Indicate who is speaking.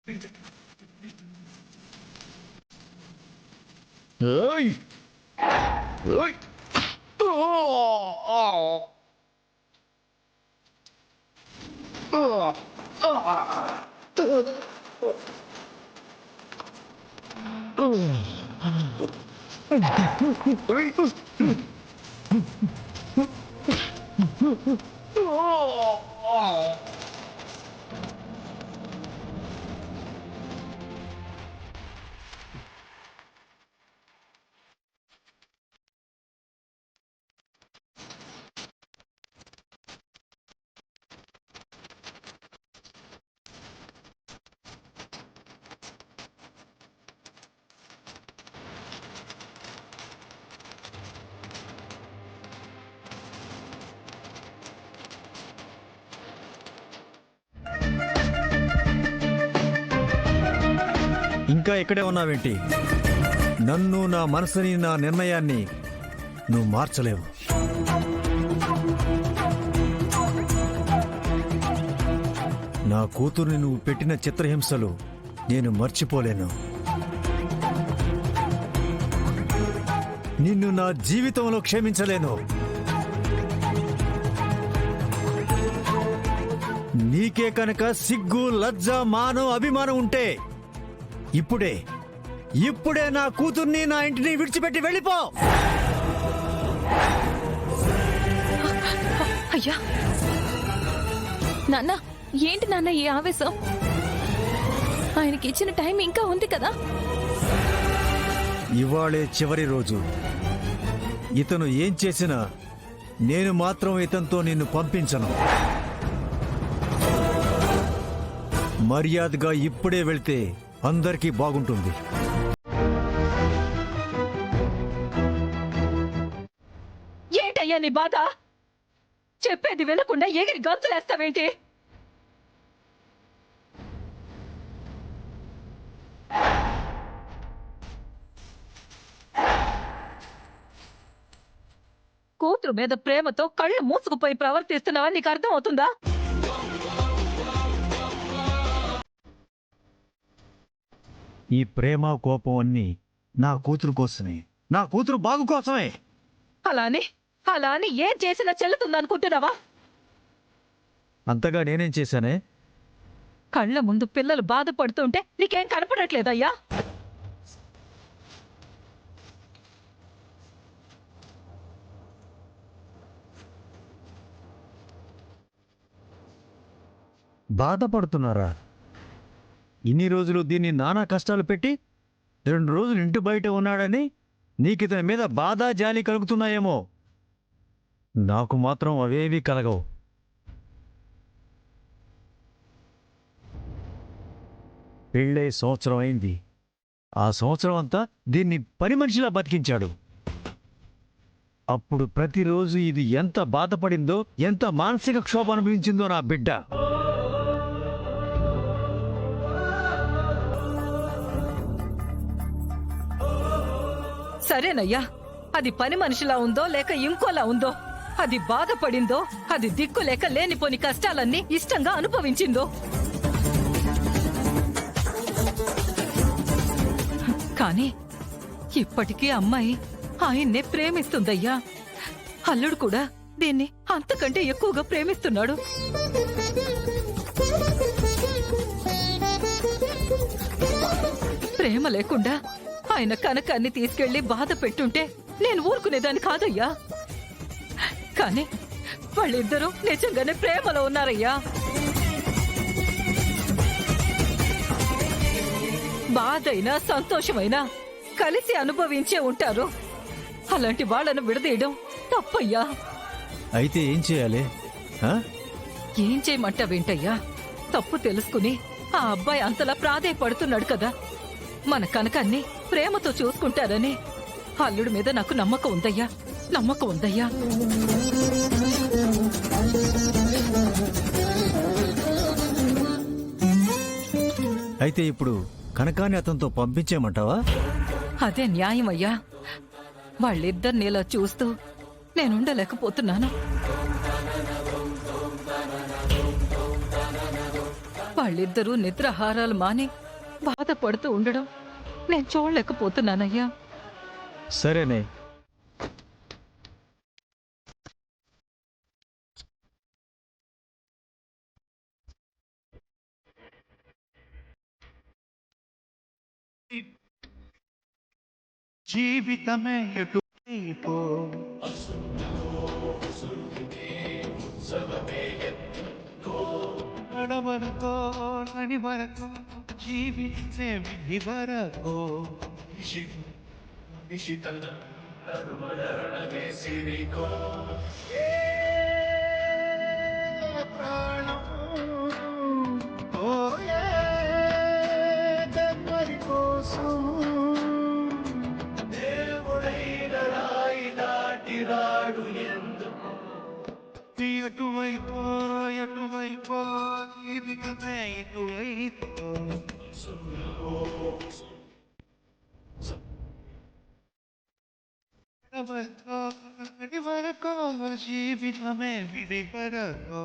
Speaker 1: Ơi. Ơi.
Speaker 2: ఇంకా ఇక్కడే ఉన్నావేంటి? నన్ను, నా మనసుని, నా నిర్ణయాన్ని నువ్వు మార్చలేవు. నా కూతుర్ని నువ్వు పెట్టిన చిత్రహింసలు నేను మర్చిపోలేను. నిన్ను నా జీవితంలో క్షమించలేను. నీకే కనుక సిగ్గు, లజ్జ, మానం, అభిమానం ఉంటే ఇప్పుడే నా కూతుర్ని, నా ఇంటిని విడిచిపెట్టి వెళ్ళిపో.
Speaker 3: అయ్యా నాన్న, ఏంటి నాన్న ఈ ఆవేశం? ఆయనకి ఇచ్చిన టైం ఇంకా ఉంది కదా.
Speaker 2: ఇవాళే చివరి రోజు. ఇతను ఏం చేసినా నేను మాత్రం ఇతనితో నిన్ను పంపించను. మర్యాదగా ఇప్పుడే వెళ్తే అందరికీ బాగుంటుంది.
Speaker 3: ఏంటయ్యా నీ బాధ? చెప్పేది వినకుండా ఎగిరి గంతులేస్తావేంటి? కూతురు మీద ప్రేమతో కళ్ళు మూసుకుపోయి ప్రవర్తిస్తున్నావా? నీకు అర్థం అవుతుందా?
Speaker 2: ఈ ప్రేమ, కోపం అన్నీ నా కూతురు కోసమే, నా కూతురు బాగు కోసమే.
Speaker 3: అలా అని ఏం చేసినా చెల్లుతుందనుకుంటున్నావా?
Speaker 2: అంతగా నేనేం చేశానే?
Speaker 3: కళ్ళ ముందు పిల్లలు బాధపడుతుంటే నీకేం కనపడట్లేదయ్యా?
Speaker 2: బాధపడుతున్నారా? ఇన్ని రోజులు దీన్ని నానా కష్టాలు పెట్టి 2 రోజులు ఇంటి బయట ఉన్నాడని నీకు ఇతని మీద బాధ, జాలి కలుగుతున్నాయేమో. నాకు మాత్రం అవేవీ కలగవు. పెళ్ళై సంవత్సరం అయింది. ఆ సంవత్సరం అంతా దీన్ని పని మనిషిలా బతికించాడు. అప్పుడు ప్రతిరోజు ఇది ఎంత బాధపడిందో, ఎంత మానసిక క్షోభ అనుభవించిందో నా బిడ్డ.
Speaker 3: సరేనయ్యా, అది పని మనిషిలా ఉందో లేక ఇంకోలా ఉందో, అది బాధపడిందో, అది దిక్కు లేక లేనిపోని కష్టాలన్నీ ఇష్టంగా అనుభవించిందో, కానీ ఇప్పటికీ అమ్మాయి ఆయన్నే ప్రేమిస్తుందయ్యా. అల్లుడు కూడా దీన్ని అంతకంటే ఎక్కువగా ప్రేమిస్తున్నాడు. ప్రేమ లేకుండా ఆయన కనకాన్ని తీసుకెళ్లి బాధ పెట్టుంటే నేను ఊరుకునేదాన్ని కాదయ్యా. కానీ వాళ్ళిద్దరూ నిజంగానే ప్రేమలో ఉన్నారయ్యా. బాధైనా సంతోషమైనా కలిసి అనుభవించే ఉంటారు. అలాంటి వాళ్ళను విడదీయడం తప్పయ్యా.
Speaker 2: అయితే ఏం చేయాలి?
Speaker 3: ఏం చేయమంటావేంటయ్యా? తప్పు తెలుసుకుని ఆ అబ్బాయి అంతలా ప్రాధేయపడుతున్నాడు కదా. మన కనకాన్ని ప్రేమతో చూసుకుంటారని అల్లుడి మీద నాకు నమ్మకం ఉందయ్యా, నమ్మకం ఉందయ్యా.
Speaker 2: అయితే ఇప్పుడు కనకాన్ని అతనితో పంపించేయమంటావా?
Speaker 3: అదే న్యాయమయ్యా. వాళ్ళిద్దరిని ఇలా చూస్తూ నేనుండలేకపోతున్నాను. వాళ్ళిద్దరూ నిద్రాహారాలు మాని బాధపడుతూ ఉండడం నేను చూడలేకపోతున్నానయ్యా.
Speaker 2: సరేనే.
Speaker 4: జీవితమే ఎటువైపో నడవరకో నడివరకో జీవితే విధి వరకో ప్రాణం పోయే దగ్గరి కోసం దేవుడైన రాయి దాటి రాడు ఎందుకు ఎటువైపో ఎటువైపో జీవితమే ఎటువైపో నడవరకో నడివరకో జీవితమే విధి వరకో